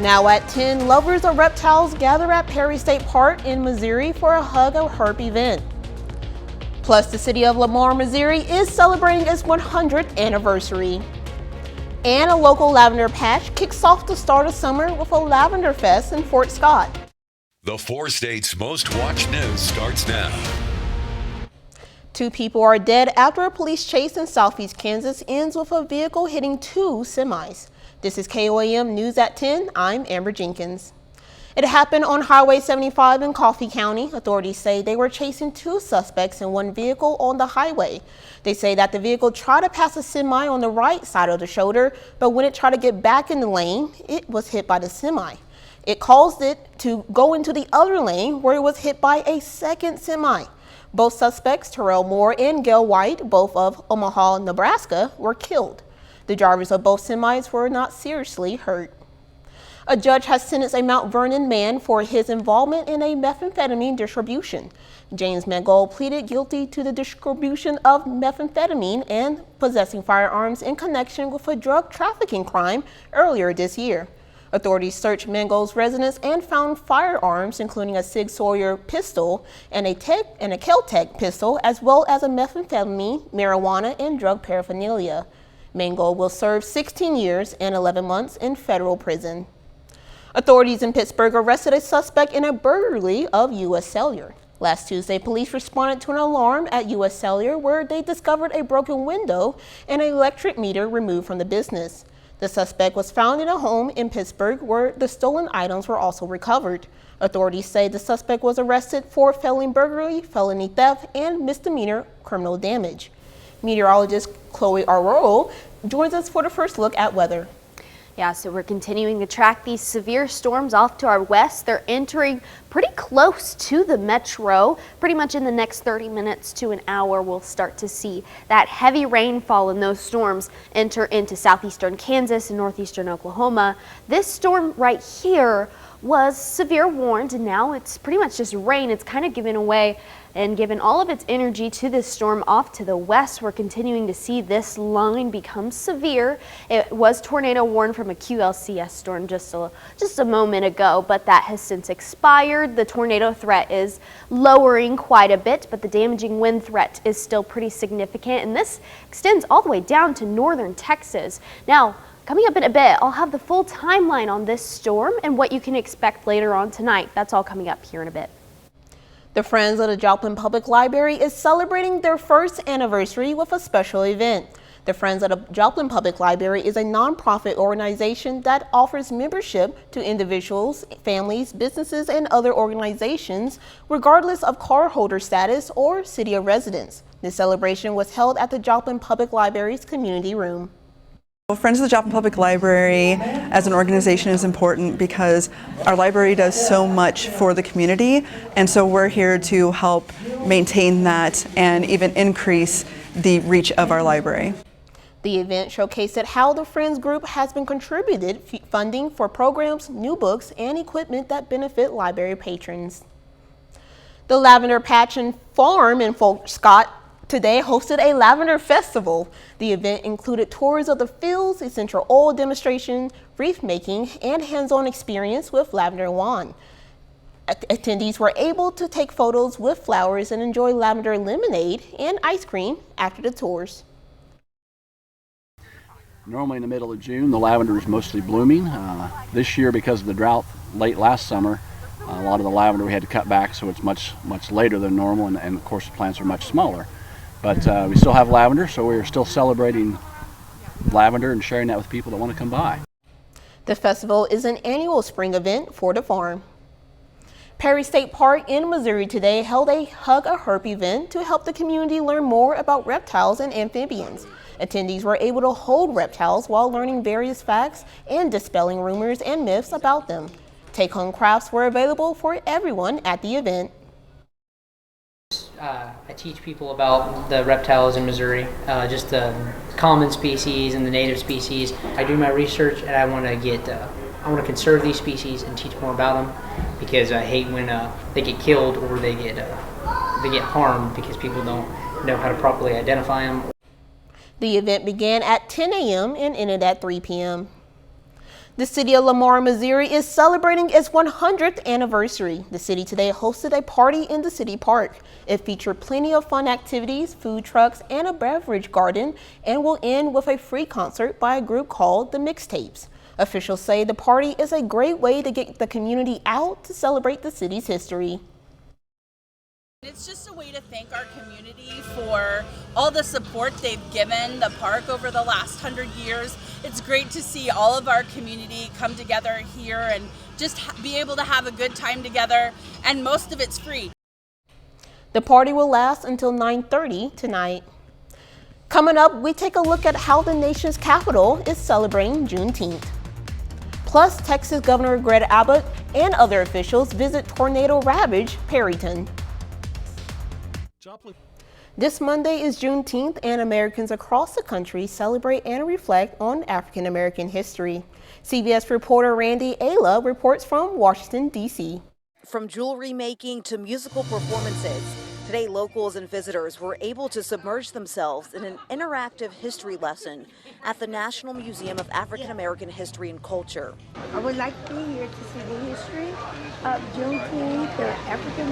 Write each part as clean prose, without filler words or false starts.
Now at 10, lovers of reptiles gather at Perry State Park in Missouri for a Hug a Herp event. Plus, the city of Lamar, Missouri is celebrating its 100th anniversary. And a local lavender patch kicks off the start of summer with a Lavender Fest in Fort Scott. The 4 states' most watched news starts now. 2 people are dead after a police chase in southeast Kansas ends with a vehicle hitting 2 semis. This is KOAM News at 10. I'm Amber Jenkins. It happened on Highway 75 in Coffee County. Authorities say they were chasing 2 suspects in one vehicle on the highway. They say that the vehicle tried to pass a semi on the right side of the shoulder, but when it tried to get back in the lane, it was hit by the semi. It caused it to go into the other lane where it was hit by a second semi. Both suspects, Terrell Moore and Gail White, both of Omaha, Nebraska, were killed. The drivers of both semis were not seriously hurt. A judge has sentenced a Mount Vernon man for his involvement in a methamphetamine distribution. James Mangold pleaded guilty to the distribution of methamphetamine and possessing firearms in connection with a drug trafficking crime earlier this year. Authorities searched Mangold's residence and found firearms, including a Sig Sauer pistol and a Kel-Tec pistol, as well as a methamphetamine, marijuana, and drug paraphernalia. Mangold will serve 16 years and 11 months in federal prison. Authorities in Pittsburgh arrested a suspect in a burglary of U.S. Cellular. Last Tuesday, police responded to an alarm at U.S. Cellular where they discovered a broken window and an electric meter removed from the business. The suspect was found in a home in Pittsburgh where the stolen items were also recovered. Authorities say the suspect was arrested for felony burglary, felony theft, and misdemeanor criminal damage. Meteorologist Chloe Arroyo joins us for the first look at weather. Yeah, so we're continuing to track these severe storms off to our west. They're entering pretty close to the metro. Pretty much in the next 30 minutes to an hour, we'll start to see that heavy rainfall and those storms enter into southeastern Kansas and northeastern Oklahoma. This storm right here was severe warned, and now it's pretty much just rain. It's kind of given away and given all of its energy to this storm off to the west. We're continuing to see this line become severe. It was tornado warned from a QLCS storm just a moment ago, but that has since expired. The tornado threat is lowering quite a bit, but the damaging wind threat is still pretty significant, and this extends all the way down to northern Texas. Now, coming up in a bit, I'll have the full timeline on this storm and what you can expect later on tonight. That's all coming up here in a bit. The Friends of the Joplin Public Library is celebrating their 1st anniversary with a special event. The Friends of the Joplin Public Library is a nonprofit organization that offers membership to individuals, families, businesses, and other organizations, regardless of cardholder status or city of residence. The celebration was held at the Joplin Public Library's community room. Friends of the Joplin Public Library as an organization is important because our library does so much for the community, and so we're here to help maintain that and even increase the reach of our library. The event showcased how the Friends group has been contributed funding for programs, new books, and equipment that benefit library patrons. The Lavender Patch and Farm in Fort Scott today hosted a lavender festival. The event included tours of the fields, essential oil demonstration, wreath making, and hands-on experience with lavender wand. Attendees were able to take photos with flowers and enjoy lavender lemonade and ice cream after the tours. Normally in the middle of June, the lavender is mostly blooming. This year, because of the drought late last summer, a lot of the lavender we had to cut back, so it's much later than normal, and of course the plants are much smaller. But we still have lavender, so we are still celebrating lavender and sharing that with people that want to come by. The festival is an annual spring event for the farm. Perry State Park in Missouri today held a Hug a Herp event to help the community learn more about reptiles and amphibians. Attendees were able to hold reptiles while learning various facts and dispelling rumors and myths about them. Take-home crafts were available for everyone at the event. I teach people about the reptiles in Missouri, just the common species and the native species. I do my research, and I want to conserve these species and teach more about them, because I hate when they get killed or they get harmed because people don't know how to properly identify them. The event began at 10 a.m. and ended at 3 p.m. The city of Lamar, Missouri is celebrating its 100th anniversary. The city today hosted a party in the city park. It featured plenty of fun activities, food trucks, and a beverage garden, and will end with a free concert by a group called the Mixtapes. Officials say the party is a great way to get the community out to celebrate the city's history. It's just a way to thank our community for all the support they've given the park over the last 100 years. It's great to see all of our community come together here and just be able to have a good time together, and most of it's free. The party will last until 9:30 tonight. Coming up, we take a look at how the nation's capital is celebrating Juneteenth. Plus, Texas Governor Greg Abbott and other officials visit tornado-ravaged Perryton. This Monday is Juneteenth, and Americans across the country celebrate and reflect on African American history. CBS reporter Randy Ayla reports from Washington, D.C. From jewelry making to musical performances, today locals and visitors were able to submerge themselves in an interactive history lesson at the National Museum of African American History and Culture. I would like to be here to see the history of Juneteenth, the African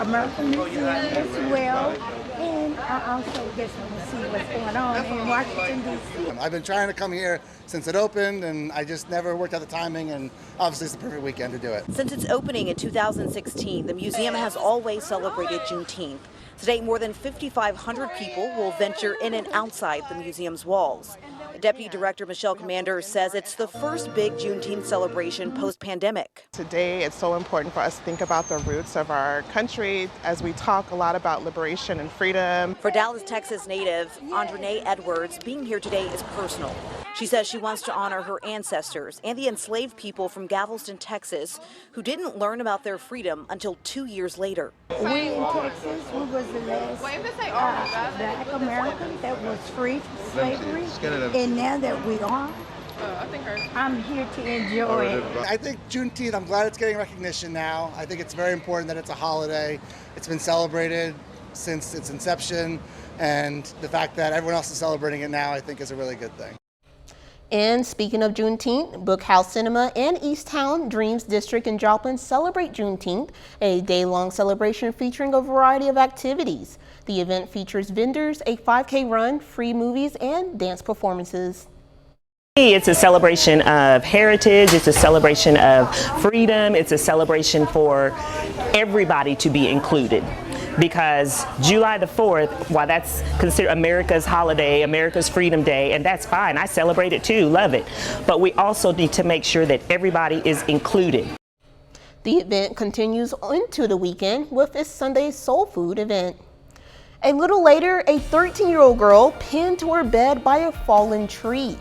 American Museum as well, and I also just want to see what's going on in Washington, D.C. I've been trying to come here since it opened, and I just never worked out the timing, and obviously it's the perfect weekend to do it. Since its opening in 2016, the museum has always celebrated Juneteenth. Today, more than 5,500 people will venture in and outside the museum's walls. Deputy Director Michelle Commander says it's the first big Juneteenth celebration post-pandemic. Today, it's so important for us to think about the roots of our country as we talk a lot about liberation and freedom. For Dallas, Texas native Andrene Edwards, being here today is personal. She says she wants to honor her ancestors and the enslaved people from Galveston, Texas, who didn't learn about their freedom until 2 years later. We in Texas, we was the last Black American that was free from slavery, and now that we are, I'm here to enjoy it. I think Juneteenth, I'm glad it's getting recognition now. I think it's very important that it's a holiday. It's been celebrated since its inception, and the fact that everyone else is celebrating it now, I think, is a really good thing. And speaking of Juneteenth, Bookhouse Cinema and Easttown Dreams District in Joplin celebrate Juneteenth, a day-long celebration featuring a variety of activities. The event features vendors, a 5K run, free movies, and dance performances. It's a celebration of heritage, it's a celebration of freedom, it's a celebration for everybody to be included. Because July the 4th, while that's considered America's holiday, America's Freedom Day, and that's fine, I celebrate it too, love it. But we also need to make sure that everybody is included. The event continues into the weekend with its Sunday Soul Food event. A little later, a 13-year-old girl pinned to her bed by a fallen tree.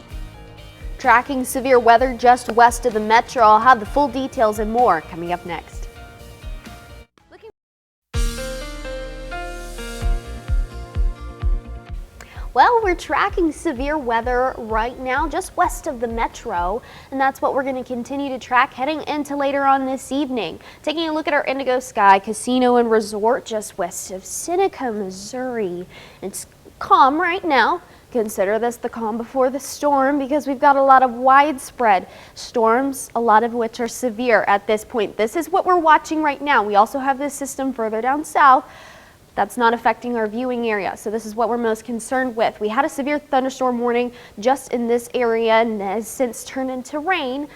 Tracking severe weather just west of the metro. I'll have the full details and more coming up next. Well, we're tracking severe weather right now just west of the metro, and that's what we're going to continue to track heading into later on this evening. Taking a look at our Indigo Sky Casino and Resort just west of Seneca, Missouri. It's calm right now. Consider this the calm before the storm because we've got a lot of widespread storms, a lot of which are severe at this point. This is what we're watching right now. We also have this system further down south that's not affecting our viewing area. So this is what we're most concerned with. We had a severe thunderstorm warning just in this area and has since turned into rain,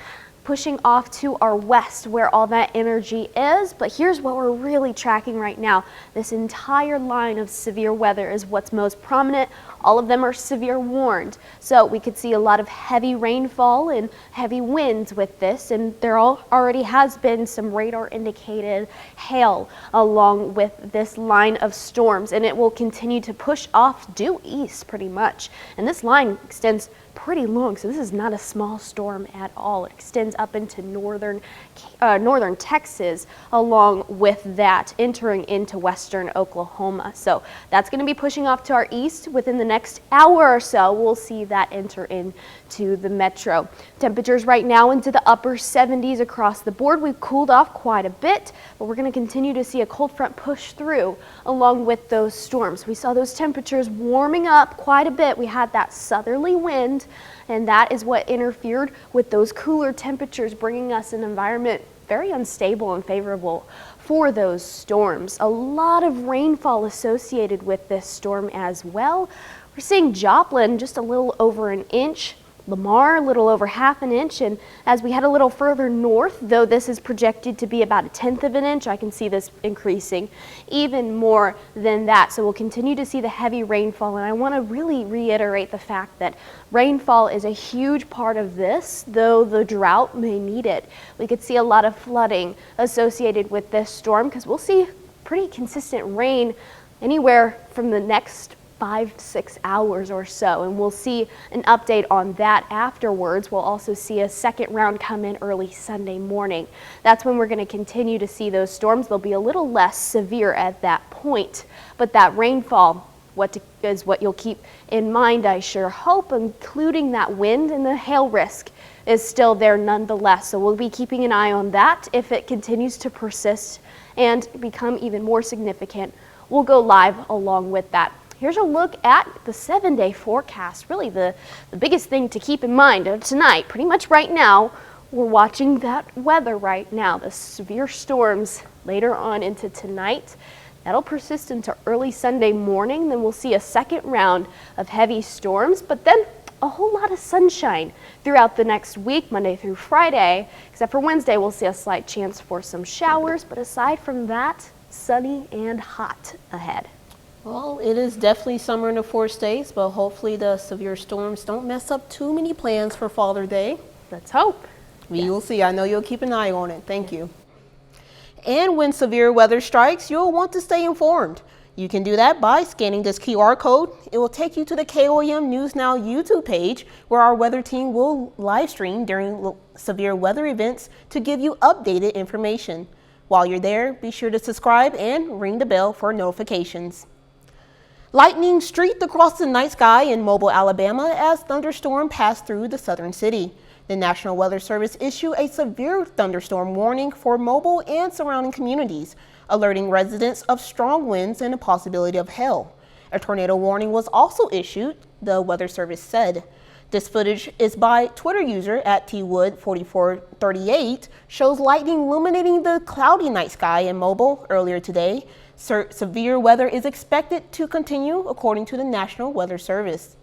pushing off to our west where all that energy is. But here's what we're really tracking right now. This entire line of severe weather is what's most prominent. All of them are severe warned. So we could see a lot of heavy rainfall and heavy winds with this, and there already has been some radar indicated hail along with this line of storms, and it will continue to push off due east pretty much. And this line extends pretty long, so this is not a small storm at all. It extends up into northern Texas along with that entering into western Oklahoma. So that's going to be pushing off to our east. Within the next hour or so, we'll see that enter into the metro. Temperatures right now into the upper 70s across the board. We've cooled off quite a bit, but we're going to continue to see a cold front push through along with those storms. We saw those temperatures warming up quite a bit. We had that southerly wind and that is what interfered with those cooler temperatures, bringing us an environment very unstable and favorable for those storms. A lot of rainfall associated with this storm as well. We're seeing Joplin just a little over an inch, Lamar a little over half an inch, and as we head a little further north, though this is projected to be about 1/10 of an inch, I can see this increasing even more than that. So we'll continue to see the heavy rainfall, and I want to really reiterate the fact that rainfall is a huge part of this, though the drought may need it. We could see a lot of flooding associated with this storm because we'll see pretty consistent rain anywhere from the next 5 to 6 hours or so, and we'll see an update on that afterwards. We'll also see a second round come in early Sunday morning. That's when we're going to continue to see those storms. They'll be a little less severe at that point, but that rainfall is what you'll keep in mind, I sure hope, including that wind, and the hail risk is still there nonetheless. So we'll be keeping an eye on that. If it continues to persist and become even more significant, we'll go live along with that. Here's a look at the 7-day forecast. Really the biggest thing to keep in mind tonight, pretty much right now, we're watching that weather right now. The severe storms later on into tonight. That'll persist into early Sunday morning. Then we'll see a second round of heavy storms, but then a whole lot of sunshine throughout the next week, Monday through Friday. Except for Wednesday, we'll see a slight chance for some showers, but aside from that, sunny and hot ahead. Well, it is definitely summer in the 4 states, but hopefully the severe storms don't mess up too many plans for Father's Day. Let's hope. We will see. I know you'll keep an eye on it. Thank you. And when severe weather strikes, you'll want to stay informed. You can do that by scanning this QR code. It will take you to the KOAM News Now YouTube page, where our weather team will live stream during severe weather events to give you updated information. While you're there, be sure to subscribe and ring the bell for notifications. Lightning streaked across the night sky in Mobile, Alabama as thunderstorm passed through the southern city. The National Weather Service issued a severe thunderstorm warning for Mobile and surrounding communities, alerting residents of strong winds and a possibility of hail. A tornado warning was also issued, the Weather Service said. This footage is by Twitter user at twood4438, shows lightning illuminating the cloudy night sky in Mobile earlier today. Severe weather is expected to continue, according to the National Weather Service.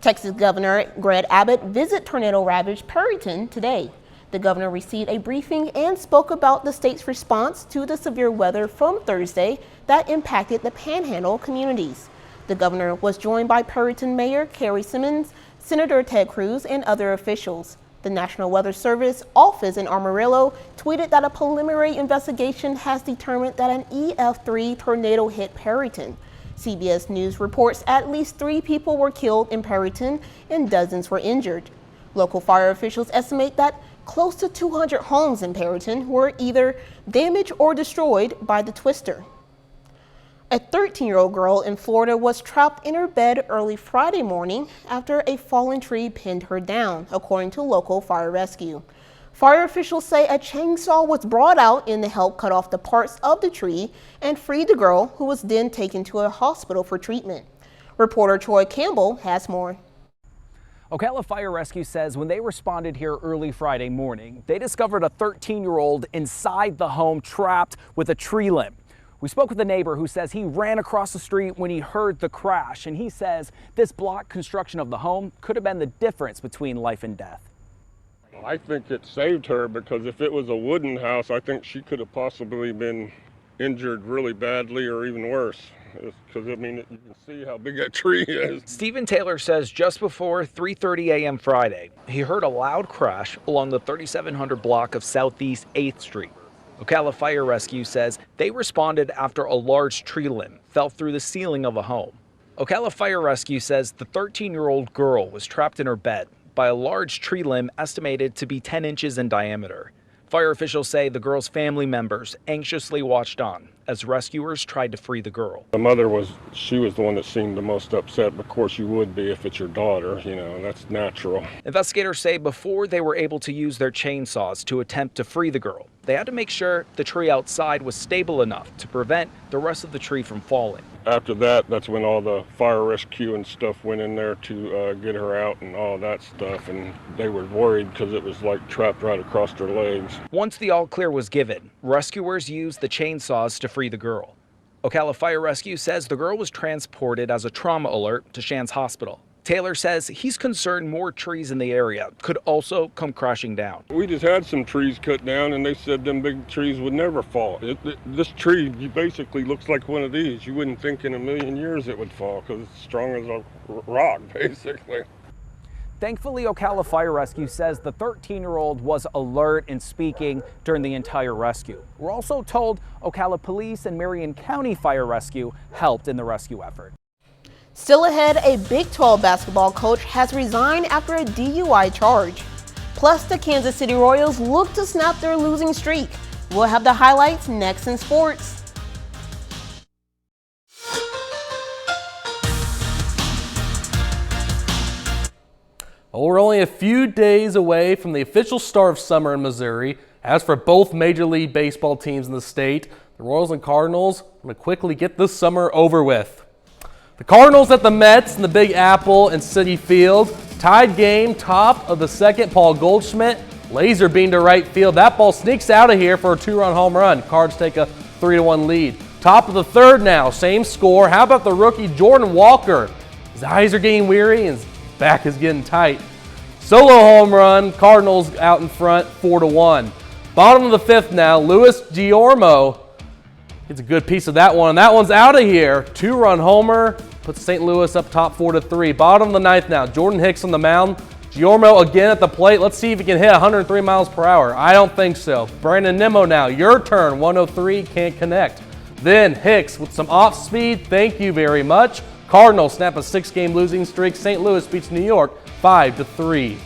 Texas Governor Greg Abbott visited tornado-ravaged Perryton today. The governor received a briefing and spoke about the state's response to the severe weather from Thursday that impacted the Panhandle communities. The governor was joined by Perryton Mayor Carrie Simmons, Senator Ted Cruz, and other officials. The National Weather Service office in Amarillo tweeted that a preliminary investigation has determined that an EF3 tornado hit Perryton. CBS News reports at least 3 people were killed in Perryton and dozens were injured. Local fire officials estimate that close to 200 homes in Perryton were either damaged or destroyed by the twister. A 13-year-old girl in Florida was trapped in her bed early Friday morning after a fallen tree pinned her down, according to local fire rescue. Fire officials say a chainsaw was brought out and the help cut off the parts of the tree and freed the girl, who was then taken to a hospital for treatment. Reporter Troy Campbell has more. Ocala Fire Rescue says when they responded here early Friday morning, they discovered a 13-year-old inside the home trapped with a tree limb. We spoke with a neighbor who says he ran across the street when he heard the crash, and he says this block construction of the home could have been the difference between life and death. I think it saved her, because if it was a wooden house, I think she could have possibly been injured really badly or even worse. Because, I mean, you can see how big that tree is. Stephen Taylor says just before 3:30 a.m. Friday, he heard a loud crash along the 3700 block of Southeast 8th Street. Ocala Fire Rescue says they responded after a large tree limb fell through the ceiling of a home. Ocala Fire Rescue says the 13-year-old girl was trapped in her bed by a large tree limb estimated to be 10 inches in diameter. Fire officials say the girl's family members anxiously watched on as rescuers tried to free the girl. The mother she was the one that seemed the most upset. Of course you would be if it's your daughter, you know, that's natural. Investigators say before they were able to use their chainsaws to attempt to free the girl, they had to make sure the tree outside was stable enough to prevent the rest of the tree from falling. After that, that's when all the fire rescue and stuff went in there to get her out and all that stuff, and they were worried because it was like trapped right across her legs. Once the all clear was given, rescuers used the chainsaws to free the girl. Ocala Fire Rescue says the girl was transported as a trauma alert to Shands Hospital. Taylor says he's concerned more trees in the area could also come crashing down. We just had some trees cut down and they said them big trees would never fall. This tree basically looks like one of these. You wouldn't think in a million years it would fall because it's strong as a rock, basically. Thankfully, Ocala Fire Rescue says the 13-year-old was alert and speaking during the entire rescue. We're also told Ocala Police and Marion County Fire Rescue helped in the rescue effort. Still ahead, a Big 12 basketball coach has resigned after a DUI charge. Plus, the Kansas City Royals look to snap their losing streak. We'll have the highlights next in sports. Well, we're only a few days away from the official start of summer in Missouri. As for both Major League Baseball teams in the state, the Royals and Cardinals are going to quickly get this summer over with. The Cardinals at the Mets in the Big Apple and Citi Field. Tied game, top of the second. Paul Goldschmidt, laser beam to right field. That ball sneaks out of here for a 2-run home run. Cards take a 3-1 lead. Top of the third now, same score. How about the rookie Jordan Walker? His eyes are getting weary and his back is getting tight. Solo home run, Cardinals out in front, 4-1. Bottom of the fifth now, Luis Giormo gets a good piece of that one, and that one's out of here. 2-run homer, puts St. Louis up top 4-3. Bottom of the ninth now, Jordan Hicks on the mound. Giormo again at the plate. Let's see if he can hit 103 miles per hour. I don't think so. Brandon Nimmo now, your turn, 103, can't connect. Then Hicks with some off speed, thank you very much. Cardinals snap a 6-game losing streak. St. Louis beats New York 5-3.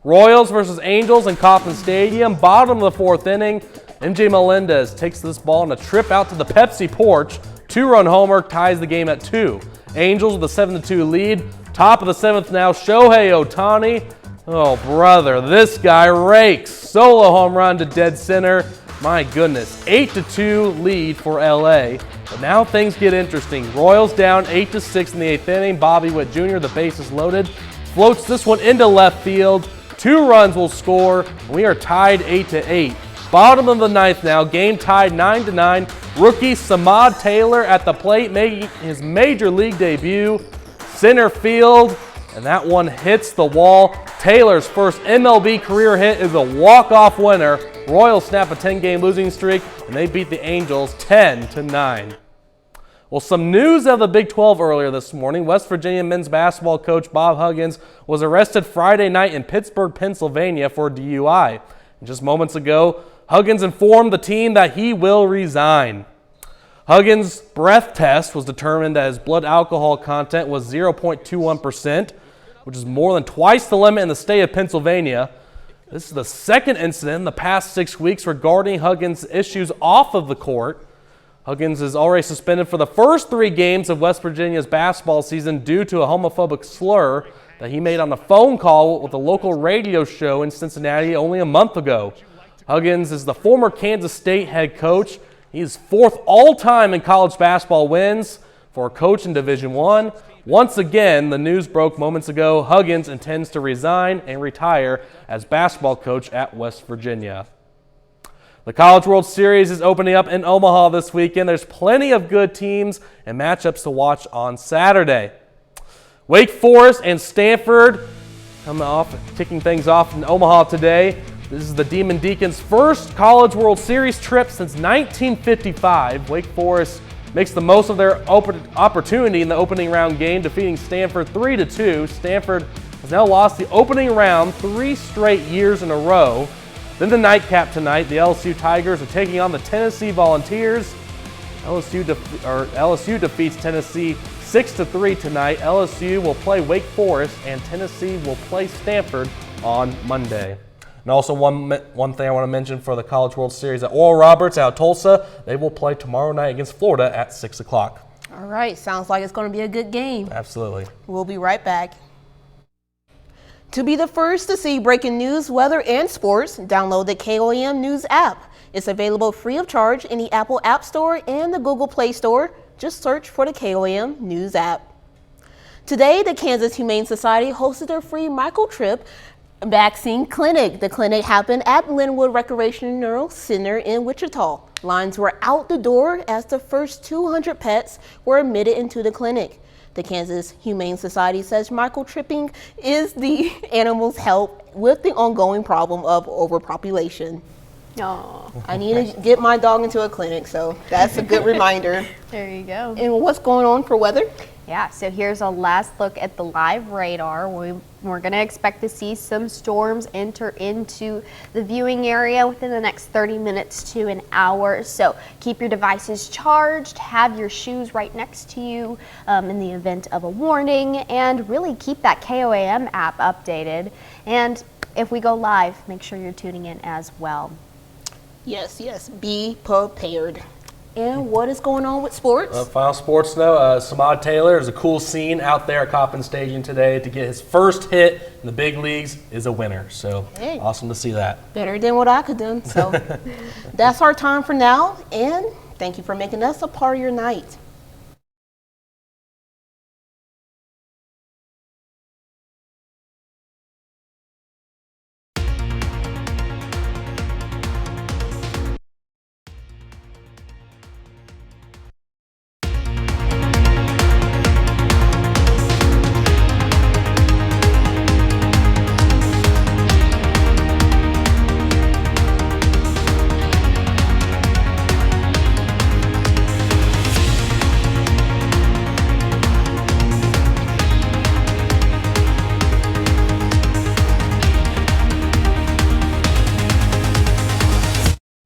Royals versus Angels in Kauffman Stadium. Bottom of the fourth inning. MJ Melendez takes this ball on a trip out to the Pepsi porch. 2-run homer ties the game at 2. Angels with a 7-2 lead. Top of the seventh now, Shohei Ohtani. Oh, brother, this guy rakes. Solo home run to dead center. My goodness, 8-2 lead for LA. But now things get interesting. Royals down 8-6 in the 8th inning. Bobby Witt Jr., the bases loaded, floats this one into left field. 2 runs will score. We are tied 8-8. Bottom of the ninth now, game tied 9-9. Rookie Samad Taylor at the plate, making his major league debut. Center field, and that one hits the wall. Taylor's first MLB career hit is a walk-off winner. Royals snap a 10-game losing streak, and they beat the Angels 10-9. Well, some news out of the Big 12 earlier this morning. West Virginia men's basketball coach Bob Huggins was arrested Friday night in Pittsburgh, Pennsylvania for DUI. Just moments ago, Huggins informed the team that he will resign. Huggins' breath test was determined that his blood alcohol content was 0.21%, which is more than twice the limit in the state of Pennsylvania. This is the second incident in the past 6 weeks regarding Huggins' issues off of the court. Huggins is already suspended for the first 3 games of West Virginia's basketball season due to a homophobic slur that he made on a phone call with a local radio show in Cincinnati only a month ago. Huggins is the former Kansas State head coach. He is 4th all-time in college basketball wins for a coach in Division I. Once again, the news broke moments ago, Huggins intends to resign and retire as basketball coach at West Virginia. The College World Series is opening up in Omaha this weekend. There's plenty of good teams and matchups to watch on Saturday. Wake Forest and Stanford kicking things off in Omaha today. This is the Demon Deacons' first College World Series trip since 1955. Wake Forest makes the most of their opportunity in the opening round game, defeating Stanford 3-2. Stanford has now lost the opening round 3 straight years in a row. Then the nightcap tonight, the LSU Tigers are taking on the Tennessee Volunteers. LSU defeats Tennessee 6-3 tonight. LSU will play Wake Forest and Tennessee will play Stanford on Monday. And also one thing I want to mention for the College World Series at Oral Roberts out of Tulsa, they will play tomorrow night against Florida at 6 o'clock. All right, sounds like it's going to be a good game. Absolutely. We'll be right back. To be the first to see breaking news, weather, and sports, download the KOAM News app. It's available free of charge in the Apple App Store and the Google Play Store. Just search for the KOAM News app. Today, the Kansas Humane Society hosted their free microchip vaccine clinic. The clinic happened at Linwood Recreational Center in Wichita. Lines were out the door as the first 200 pets were admitted into the clinic. The Kansas Humane Society says microchipping is the animals' help with the ongoing problem of overpopulation. Oh. I need to get my dog into a clinic, so that's a good reminder. There you go. And what's going on for weather? Yeah, so here's a last look at the live radar. We're going to expect to see some storms enter into the viewing area within the next 30 minutes to an hour. So keep your devices charged, have your shoes right next to you in the event of a warning, and really keep that KOAM app updated. And if we go live, make sure you're tuning in as well. Yes, be prepared. And what is going on with sports? Final sports note, Samad Taylor is a cool scene out there at Coppin Stadium today to get his first hit in the big leagues is a winner. So awesome to see that. Better than what I could do. So that's our time for now. And thank you for making us a part of your night.